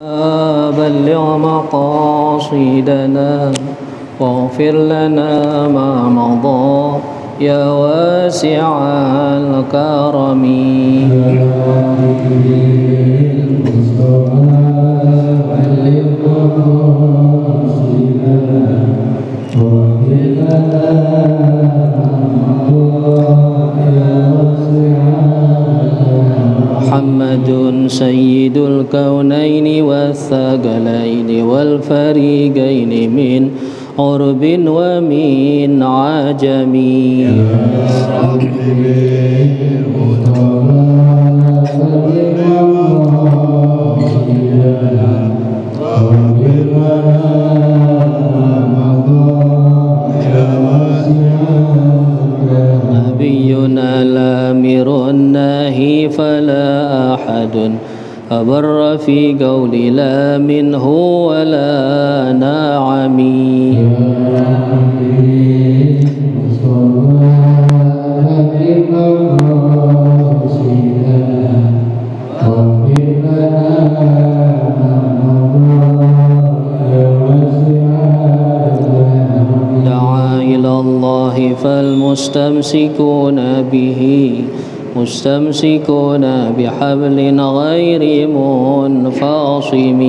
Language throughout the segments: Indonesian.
بلغ مقاصدنا واغفر لنا ما مضى يا واسع الكرم. محمد سيد الكونين والثقلين والفريقين من عرب ومن عجم. نبينا الامر الناهي فلا احد أبر في قول لا منه ولا نعمي. دعا إلى الله فالمستمسكون به مستمسكون بحبل غير منفصم.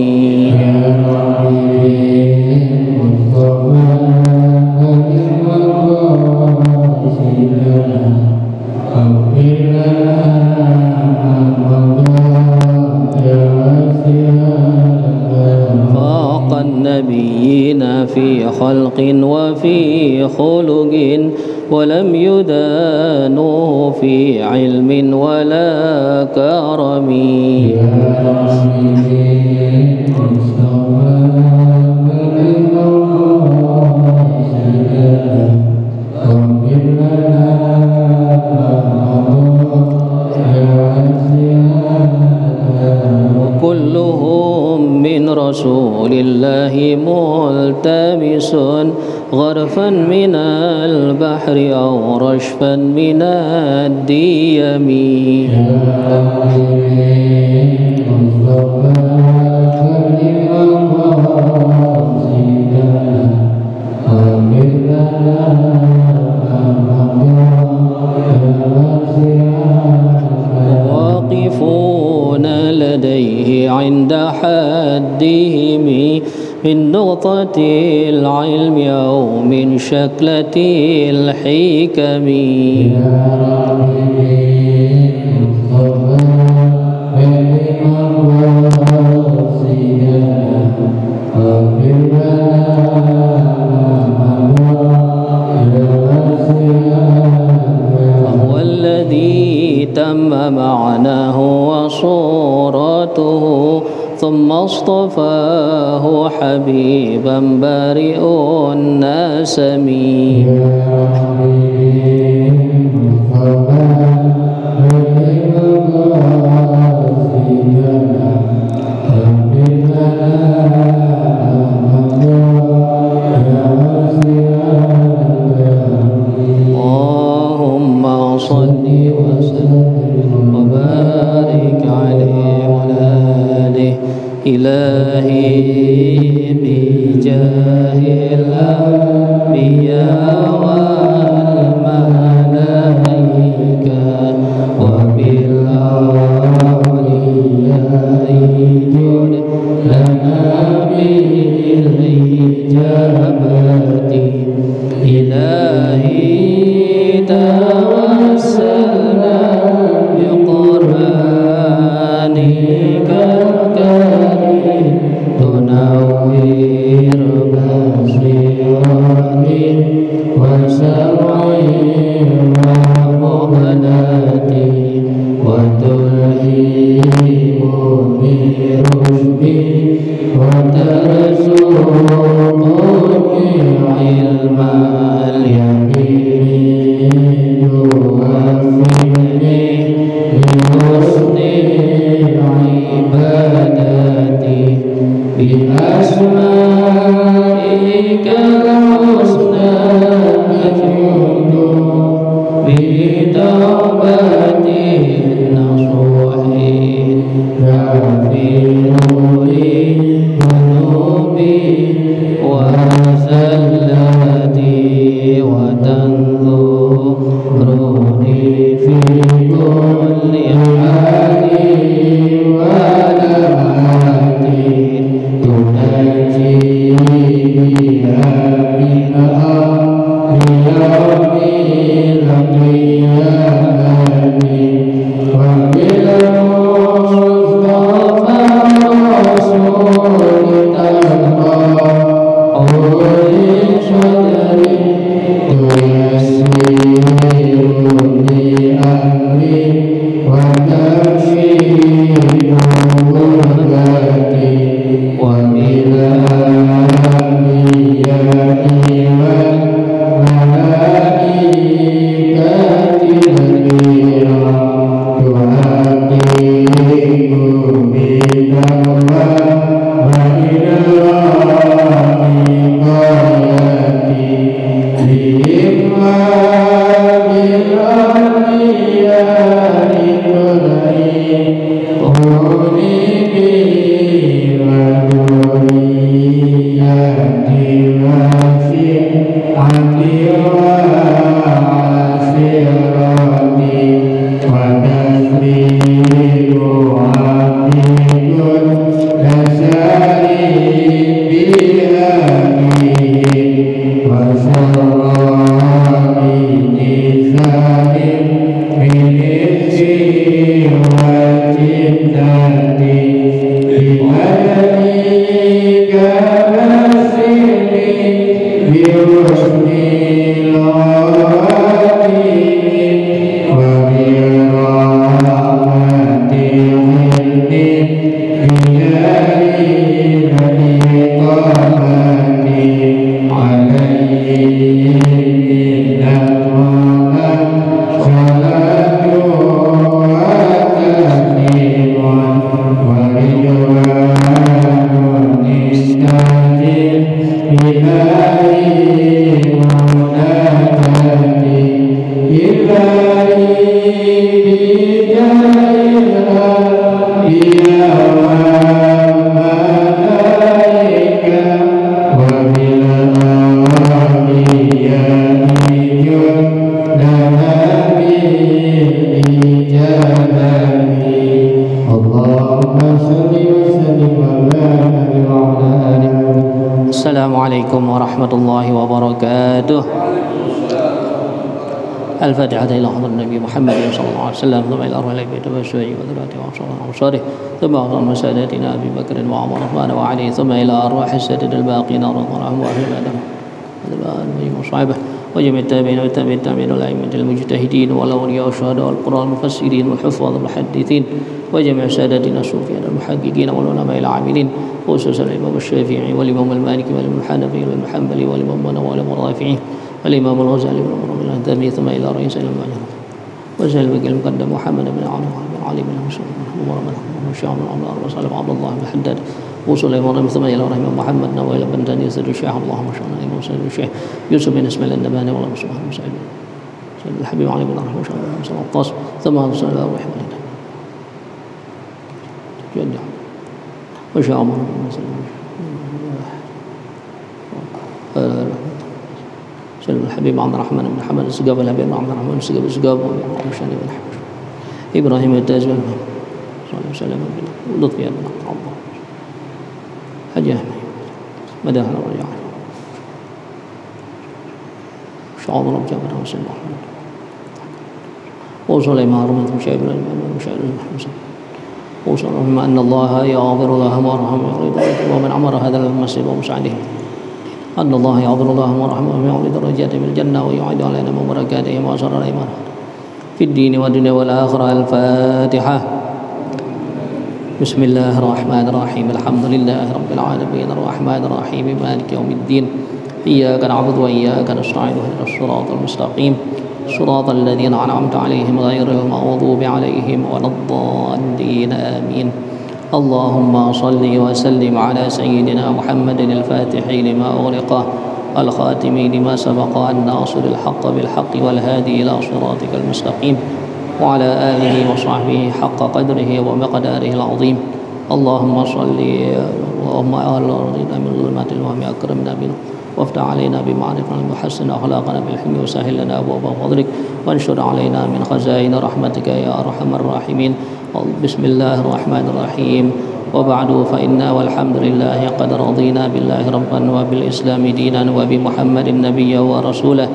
فاق النبيين في خلق وفي خلق ولم يدانوه في علم ولا كرم. وكلهم من رسول الله ملتمس غرفا من البحر أو رشفا من الديم. واقفون لديه عند حدهم من نقطة العلم أو من شكلة الحكم. وهو الذي تم معناه وصورته ثم اصطفاه حبيبا بارئ النسم. اللهم صل وسلم وبارك عليه وعلى آله إلهي بجاه الأنبياء والملائكة وبالأولياء جد لنا بالإجابة. إلهي توسلنا بقرآنك الكريم تنوّر بصيرتي وسمعي ومقلتي وتلهمني برشدي وترزقني علم اليقين توفقني بحسن عبادتي بأسمائك الحسنى أجود بتوبتي النصوح. في نور السلام عليكم ورحمة الله وبركاته. الفاتحة إلى حضرة النبي محمد صلى الله عليه وسلم، ثم إلى أرواح البيت وأزواجه وذريته وأنصاره، ثم أرواح ساداتنا أبي بكر وعمر وعثمان وعلي، ثم إلى أرواح السادة الباقين رضي الله عنهم وأهل آدم وصحبه وجميع التابعين والتابعين والأئمة المجتهدين والأولياء والشهداء والقراء المفسرين والحفاظ المحدثين وجميع سادتنا الصوفيين المحققين والعلماء العاملين، خصوصا الإمام الشافعي والإمام المالكي والإمام الحنفي والإمام الحنبلي والإمام والإمام الرافعي والإمام الغزالي والإمام الهندمي، ثم إلى رئيس المجمع وسائل الوكيل المقدم محمد بن علي بن مسعود وشيخ بن عمر وسلم عبد الله بن حداد وسليمان، ثم إلى رحمه محمد نويل بن تاني سيد الشيخ اللهم صل على سيد الشيخ يوسف بن اسماعيل النباني والله سبحانه وتعالى سيد الحبيب علي بن رحمه صلى الله عليه وسلم، ثم صلى الله عليه وسلم جل وشاء الله سلم الحبيب عبد الرحمن بن حمد السقاب الحبيب عبد الرحمن السقاب ومشاني بن حمد إبراهيم التاج بن صلى الله عليه وسلم لطفي بن الله حجة مدى الرجاء شعوذ رب جابر وسلم الله وسليمان رمض مشاهد المشاهد وسلم أن الله يغفر الله ويرحم ومن عمر هذا المسجد ومساعده أن الله يغفر الله ورحمه ويعلي درجاته من الجنة ويعيد علينا من بركاته وأسرار الإيمان في الدين والدنيا والآخرة. الفاتحة. بسم الله الرحمن الرحيم. الحمد لله رب العالمين الرحمن الرحيم مالك يوم الدين إياك نعبد وإياك نستعين اهدنا الصراط المستقيم صراط الذين أنعمت عليهم غير المغضوب عليهم ولا الضالين آمين. اللهم صل وسلم على سيدنا محمد الفاتح لما أغلق الخاتم لما سبق الناصر الحق بالحق والهادي إلى صراطك المستقيم وعلى آله وصحبه حق قدره ومقداره العظيم. اللهم صل اللهم أرضنا من ظلمات الوهم أكرمنا بنا وافتح علينا بمعرفة وحسن أخلاقنا بالحلم وسهل لنا أبواب فضلك وانشر علينا من خزائن رحمتك يا أرحم الراحمين. بسم الله الرحمن الرحيم. وبعد فإنا والحمد لله قد رضينا بالله ربا وبالإسلام دينا وبمحمد نبيا ورسولا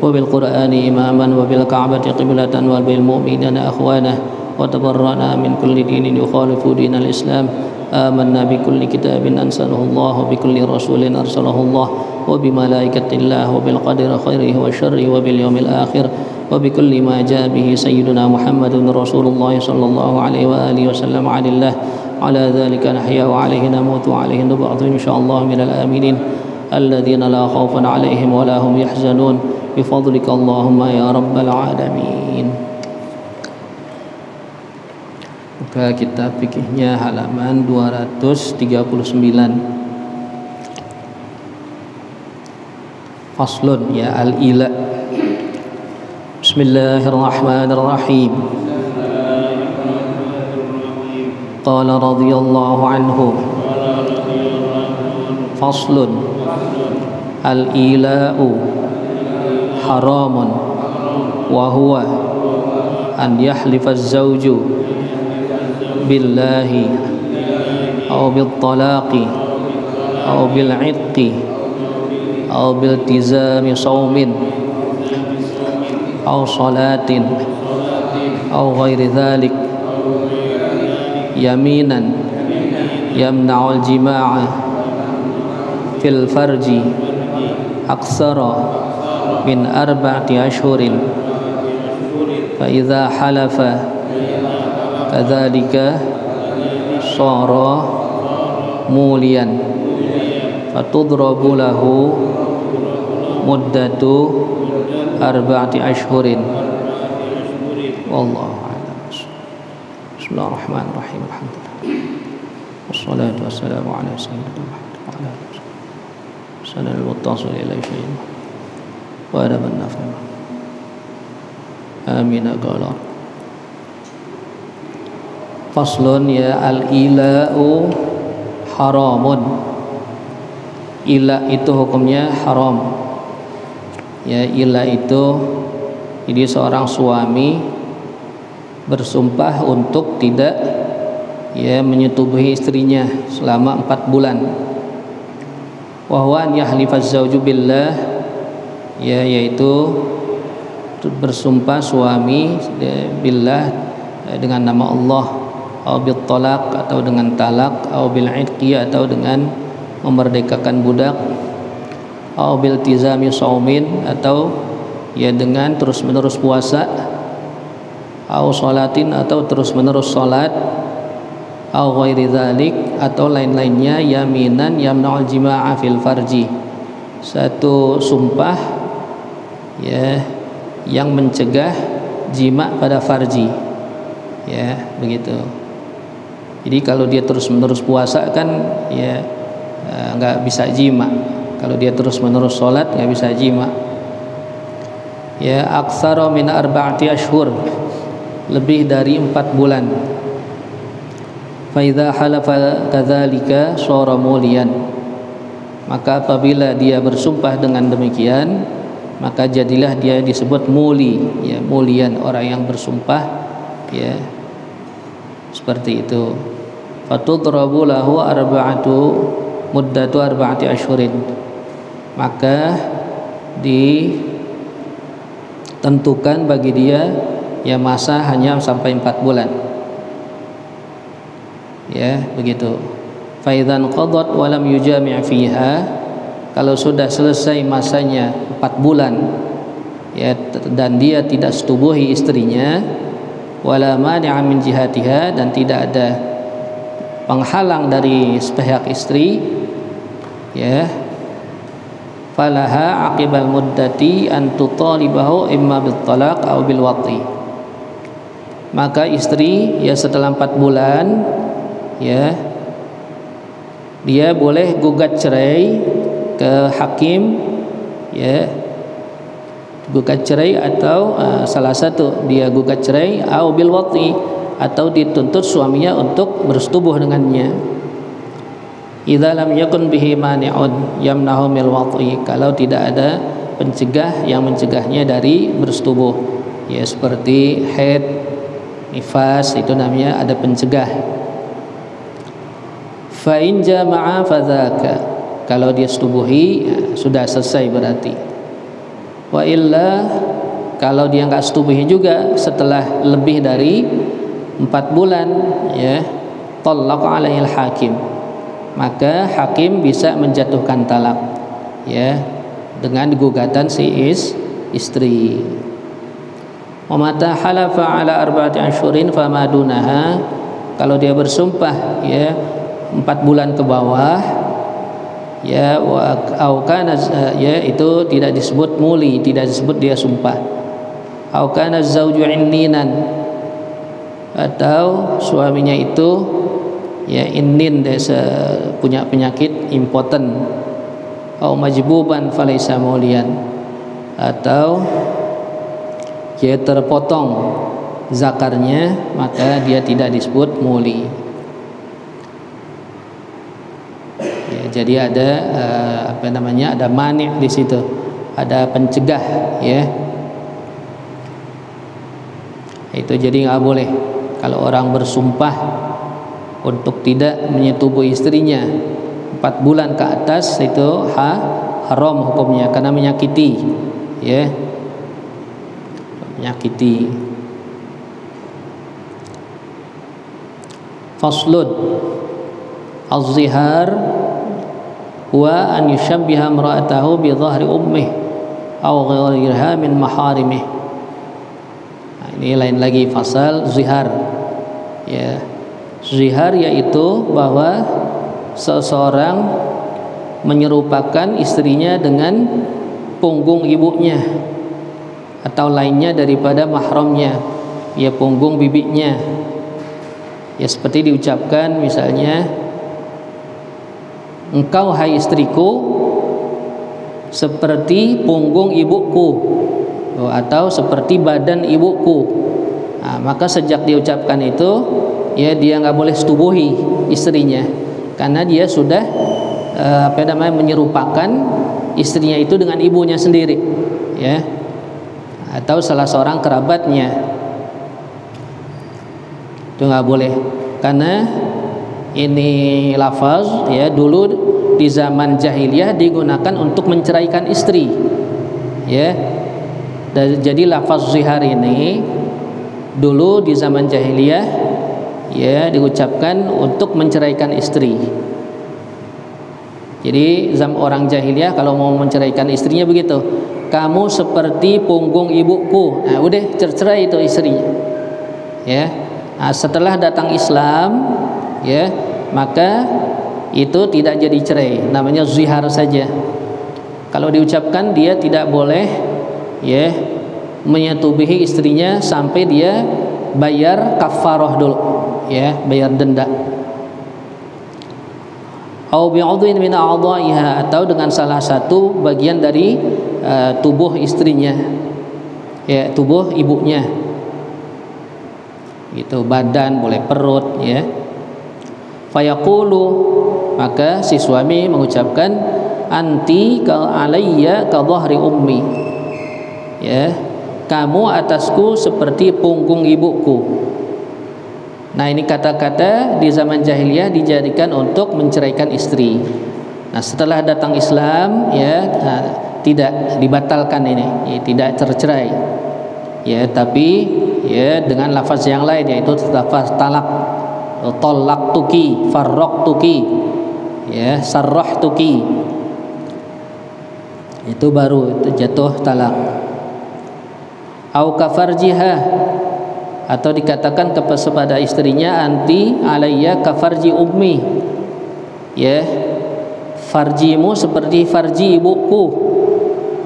وبالقرآن إماما وبالكعبة قبلة وبالمؤمنين أخوانا وتبرأنا من كل دين يخالف دين الإسلام. آمنا بكل كتاب أنزله الله وبكل رسول أرسله الله وبملائكة الله وبالقدر خيره وشره وباليوم الآخر وبكل ما جاء به سيدنا محمد رسول الله صلى الله عليه وآله وسلم عن الله. على ذلك نحيا وعليه نموت وعليه نبعث إن شاء الله من الآمنين الذين لا خوف عليهم ولا هم يحزنون بفضلك اللهم يا رب العالمين. Buka kitab fikihnya halaman 239. Faslun ya al-ila. Bismillahirrahmanirrahim. Qala radhiyallahu anhu. Faslun al-ila'u haramun wa huwa an yahlifa az-zawju billahi aw bil talaqi aw bil itqi aw bil tizami sawmin aw salatin aw ghairi dhalik yaminan yamna'ul jima'a fil farji aksara min 4 ashhurin fa idza halafa kadzalika shara mulian fatudrabu lahu muddatu 4 ashhurin. Wallahu a'lam. Bismillahirrahmanirrahim. Alhamdulillah. Wassalatu wassalamu ala sayyidina Muhammad wa ala alihi wasallam al-muttasil ila syai'in wa ada man nafa. Amin qala. Faslun ya al-ila'u haramun. Ila itu hukumnya haram. Ya, ila itu jadi seorang suami bersumpah untuk tidak menyetubuhi istrinya selama 4 bulan. wa huwa an yahlifa az-zawju billah, ya, yaitu bersumpah suami billah dengan nama Allah, atau bil talaq atau dengan talak, atau bil idqi atau dengan memerdekakan budak, atau bil tizami shaumin atau ya dengan terus-menerus puasa, atau sholatin atau terus-menerus salat, atau ghairi dzalik atau lain-lainnya, yaminan yamna'ul jima'a fil farji, satu sumpah ya yang mencegah jima pada farji, ya begitu. Jadi kalau dia terus-menerus puasa kan ya nggak bisa jima. Kalau dia terus-menerus sholat nggak bisa jima. Ya, aktsara min 4 ashhur, lebih dari 4 bulan. Fa idza halafa kadzalika shara mulian, maka apabila dia bersumpah dengan demikian, maka jadilah dia disebut muli, ya, mulian, orang yang bersumpah ya seperti itu. Fatudrabu lahu muddatu 4 ashhurin, maka ditentukan bagi dia ya masa hanya sampai 4 bulan, ya begitu. Fa idzan qadat wa lam yujami' fiha, kalau sudah selesai masanya 4 bulan ya dan dia tidak setubuhi istrinya, wala mani'a min jihatiha, dan tidak ada penghalang dari pihak istri, ya, falaha aqibal muddati an tutalibahu imma bil talaq aw bil wati, maka istri ya setelah 4 bulan ya dia boleh gugat cerai ke hakim, ya, gugat cerai atau salah satu dia gugat cerai, au bil wati, atau dituntut suaminya untuk bersetubuh dengannya. Idza lam yakun bihi mani'un yamnahu mil wati, kalau tidak ada pencegah yang mencegahnya dari bersetubuh, ya seperti haid, nifas, itu namanya ada pencegah. Fa in jama'a fadzaka, kalau dia setubuhi ya, sudah selesai berarti. Wa illa, kalau dia enggak setubuhi juga setelah lebih dari 4 bulan ya, talaqa alaihil hakim, maka hakim bisa menjatuhkan talak ya dengan gugatan si istri. Wa mata halafa ala 4 ashhurin fama dunaha, kalau dia bersumpah ya 4 bulan ke bawah ya, wa au kana ya itu tidak disebut muli, tidak disebut dia sumpah. Au kana zauju inninan, atau suaminya itu ya innin, dia punya penyakit impoten. Au majbuban falaisa mulian, atau dia terpotong zakarnya, maka dia tidak disebut muli. Jadi ada ada mani' di situ, ada pencegah ya. Itu jadi nggak boleh kalau orang bersumpah untuk tidak menyetubuhi istrinya 4 bulan ke atas, itu haram hukumnya karena menyakiti ya, menyakiti. Faslun, az-zihar wa an yushabbiha imra'atahu bi dhahri ummih aw ghairiha min maharimih. Nah, ini lain lagi fasal zihar ya. Zihar yaitu bahwa seseorang menyerupakan istrinya dengan punggung ibunya atau lainnya daripada mahramnya, ya punggung bibinya. Ya seperti diucapkan misalnya, engkau hai istriku seperti punggung ibuku, atau seperti badan ibuku. Nah, maka sejak diucapkan itu ya dia nggak boleh setubuhi istrinya karena dia sudah menyerupakan istrinya itu dengan ibunya sendiri ya, atau salah seorang kerabatnya. Itu nggak boleh karena ini lafaz ya, dulu di zaman jahiliyah digunakan untuk menceraikan istri, ya. Jadi lafaz zihar ini dulu di zaman jahiliyah, ya, diucapkan untuk menceraikan istri. Jadi zaman orang jahiliyah kalau mau menceraikan istrinya begitu, kamu seperti punggung ibuku. Nah, udah cerai itu istrinya, ya. Nah, setelah datang Islam, ya, maka itu tidak jadi cerai, namanya zihar saja. Kalau diucapkan dia tidak boleh, ya, menyetubuhi istrinya sampai dia bayar kafarah dulu, ya, bayar denda. Au bi'udhin min a'dha'iha, atau dengan salah satu bagian dari tubuh istrinya, ya, tubuh ibunya. Itu badan, boleh perut, ya. Fayaqulu, maka si suami mengucapkan, anti ka alayya ka dhahri ummi, ya, kamu atasku seperti punggung ibuku. Nah, ini kata-kata di zaman jahiliyah dijadikan untuk menceraikan istri. Nah, setelah datang Islam, ya, tidak dibatalkan ini, ya, tidak tercerai, ya, tapi, ya, dengan lafaz yang lain, yaitu lafaz talak, talaqtuki, farraqtuki, ya, sarrahtuki, itu baru itu jatuh talak. Au kafarjiha, atau dikatakan kepada istrinya, anti alayya kafarji ummi, ya, farjimu seperti farji ibuku,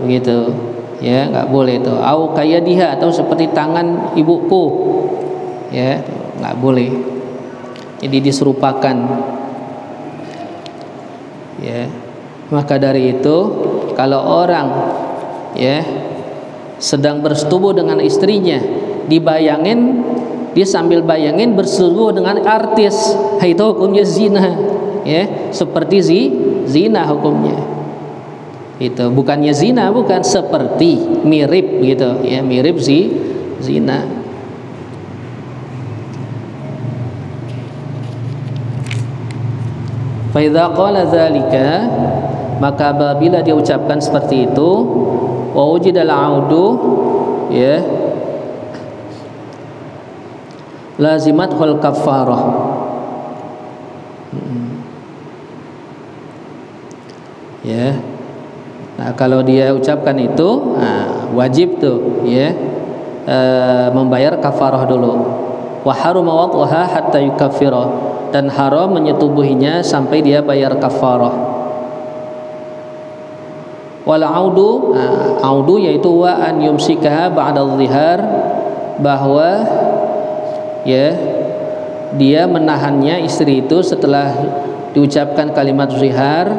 begitu, ya, nggak boleh itu. Au kayadiha, atau seperti tangan ibuku, ya, nggak boleh. Jadi diserupakan, ya. Maka dari itu kalau orang, ya, sedang bersetubuh dengan istrinya, dibayangin, dia sambil bayangin bersetubuh dengan artis, itu hukumnya zina, ya, seperti zina hukumnya. Itu bukannya zina, bukan, seperti, mirip gitu, ya, mirip zina. Fa idza qala dzalika, maka apabila dia ucapkan seperti itu, wa wujidal audu, ya, lazimathul kafarah, ya. Nah, kalau dia ucapkan itu, wajib tuh, ya, membayar kafarah dulu. Wa haruma wad'uha hatta yukaffira, dan haram menyetubuhinya sampai dia bayar kafarah. Wal audu, audu yaitu wa an yumsikaha ba'da dhihar, bahwa, ya, dia menahannya istri itu setelah diucapkan kalimat zihar,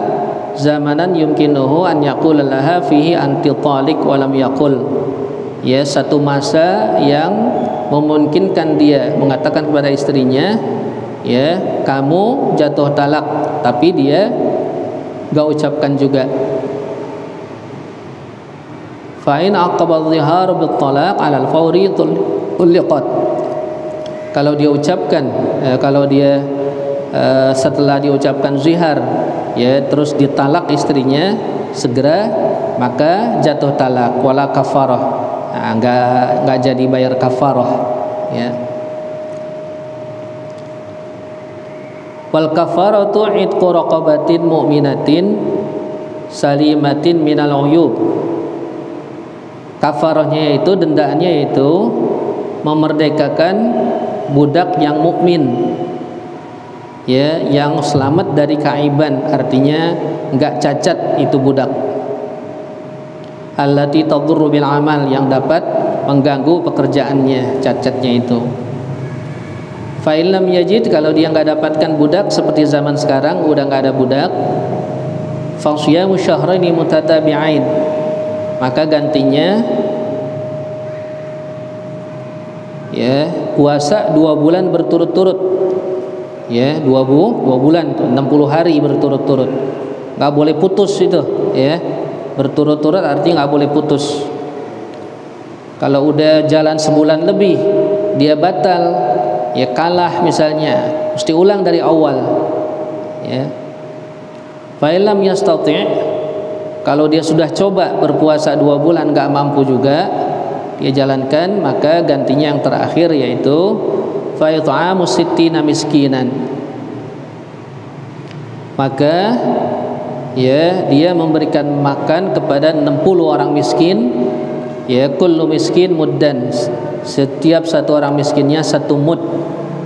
zamanan yumkinuhu an yaqula laha fihi anti talik wa lam yaqul, ya, satu masa yang memungkinkan dia mengatakan kepada istrinya, ya, kamu jatuh talak, tapi dia gak ucapkan juga. Fa in aqaba adh-dhihar bit talaq 'ala al-fawri tulliqat, kalau dia ucapkan, kalau dia setelah diucapkan zihar, ya, terus ditalak istrinya segera, maka jatuh talak, wala kafarah, enggak jadi bayar kafarah, ya. Wal kafaratu itqu raqabatin mu'minatin salimatin minal uyub, kafarahnya yaitu, dendaannya yaitu memerdekakan budak yang mukmin, ya, yang selamat dari kaiban, artinya enggak cacat itu budak. Allati tadurru bil amal, yang dapat mengganggu pekerjaannya, cacatnya itu. Fa illam yajid, kalau dia enggak dapatkan budak seperti zaman sekarang udah enggak ada budak, fa siyamu syahraini mutatabi'ain, maka gantinya, ya, puasa 2 bulan berturut-turut, ya, 2 bulan, 60 hari berturut-turut, nggak boleh putus itu, ya, berturut-turut artinya nggak boleh putus. Kalau udah jalan sebulan lebih dia batal, ya, kalah misalnya, mesti ulang dari awal, ya. Fa illam yastati', kalau dia sudah coba berpuasa 2 bulan nggak mampu juga dia jalankan, maka gantinya yang terakhir yaitu fa it'amu sittina miskinan, maka ya dia memberikan makan kepada 60 orang miskin, ya kullu miskin muddan, setiap satu orang miskinnya 1 mud,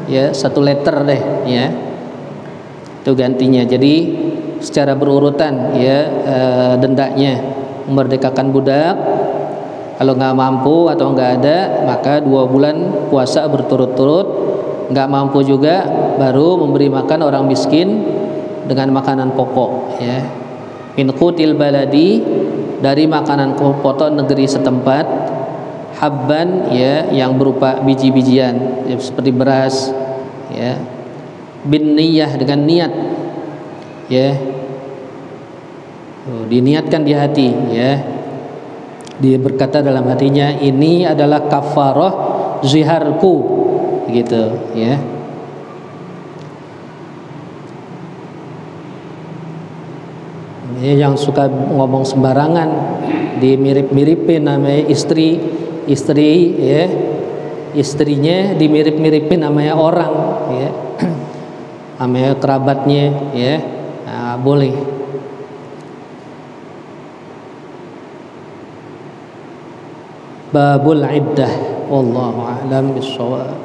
ya 1 liter deh, ya itu gantinya. Jadi secara berurutan ya dendanya. Memerdekakan budak, kalau nggak mampu atau nggak ada maka 2 bulan puasa berturut-turut, nggak mampu juga baru memberi makan orang miskin dengan makanan pokok, ya min qutil baladi, dari makanan pokok negeri setempat, habban, ya yang berupa biji-bijian ya, seperti beras, ya bin niyah, dengan niat, ya diniatkan di hati, ya dia berkata dalam hatinya ini adalah kafarah ziharku, gitu ya. Yang suka ngomong sembarangan dimirip-miripin namanya istri ya, istrinya dimirip-miripin namanya orang, ya namanya kerabatnya, ya nah, boleh. Babul iddah, wallahu a'lam bissawab.